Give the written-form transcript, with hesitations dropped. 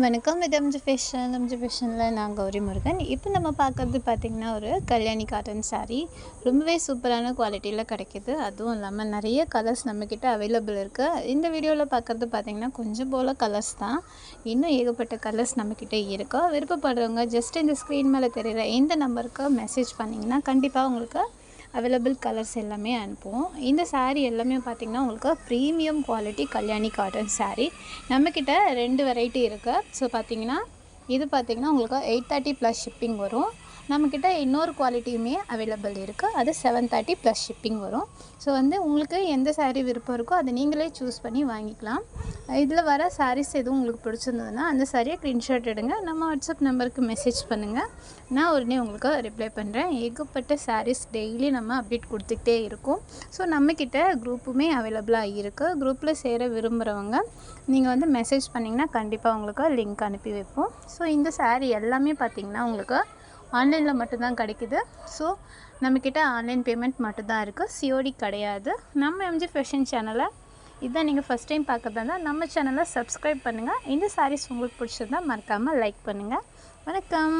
வணக்கம். இது எம்ஜி ஃபேஷனில் நான் கௌரி முருகன். இப்போ நம்ம பார்க்குறது பார்த்திங்கன்னா, ஒரு கல்யாணி காட்டன் சாரீ. ரொம்பவே சூப்பரான குவாலிட்டியில் கிடைக்கிது. அதுவும் இல்லாமல் நிறைய கலர்ஸ் நம்மக்கிட்ட அவைலபிள் இருக்குது. இந்த வீடியோவில் பார்க்குறது பார்த்திங்கன்னா, கொஞ்சம் போல் கலர்ஸ் தான். இன்னும் ஏகப்பட்ட கலர்ஸ் நம்மக்கிட்ட இருக்கு. விருப்பப்படுறவங்க ஜஸ்ட் இந்த ஸ்க்ரீன் மேலே தெரிகிற இந்த நம்பருக்கு மெசேஜ் பண்ணிங்கன்னா கண்டிப்பாக உங்களுக்கு அவைலபிள் கலர்ஸ் எல்லாமே அனுப்புவோம். இந்த சாரீ எல்லாமே பார்த்திங்கன்னா, உங்களுக்கு premium quality Kalyani cotton sari. நம்மக்கிட்ட 2 வெரைட்டி இருக்குது. ஸோ பார்த்திங்கன்னா, இது பார்த்திங்கன்னா உங்களுக்கு 830 ப்ளஸ் ஷிப்பிங் வரும். நம்மக்கிட்ட இன்னொரு குவாலிட்டியுமே அவைலபிள் இருக்குது. அது 730 ப்ளஸ் ஷிப்பிங் வரும். ஸோ உங்களுக்கு எந்த சாரீ விருப்பம் இருக்கோ அதை நீங்களே சூஸ் பண்ணி வாங்கிக்கலாம். இதில் வர சாரீஸ் எதுவும் உங்களுக்கு பிடிச்சிருந்ததுன்னா அந்த சாரியை ஸ்க்ரீன்ஷாட் எடுங்க. நம்ம வாட்ஸ்அப் நம்பருக்கு மெசேஜ் பண்ணுங்கள். நான் உடனே உங்களுக்கு ரிப்ளை பண்ணுறேன். ஏகப்பட்ட சாரீஸ் டெய்லி நம்ம அப்டேட் கொடுத்துக்கிட்டே இருக்கோம். ஸோ நம்மக்கிட்ட குரூப்புமே அவைலபிளாக இருக்குது. குரூப்பில் சேர விரும்புகிறவங்க நீங்கள் மெசேஜ் பண்ணிங்கன்னா கண்டிப்பாக உங்களுக்கு லிங்க் அனுப்பி வைப்போம். ஸோ இந்த சாரீ எல்லாமே பார்த்திங்கன்னா உங்களுக்கு ஆன்லைனில் மட்டும்தான் கிடைக்கிது. ஸோ நம்மக்கிட்ட ஆன்லைன் பேமெண்ட் மட்டும்தான் இருக்குது. சிஓடி கிடையாது. நம்ம எம்ஜி ஃபேஷன் சேனலை இதான் நீங்கள் ஃபஸ்ட் டைம் பார்க்குறதா இருந்தால் நம்ம சேனலை சப்ஸ்கிரைப் பண்ணுங்கள். இந்த சாரீஸ் உங்களுக்கு பிடிச்சிருந்தா மறக்காமல் லைக் பண்ணுங்கள். வணக்கம்.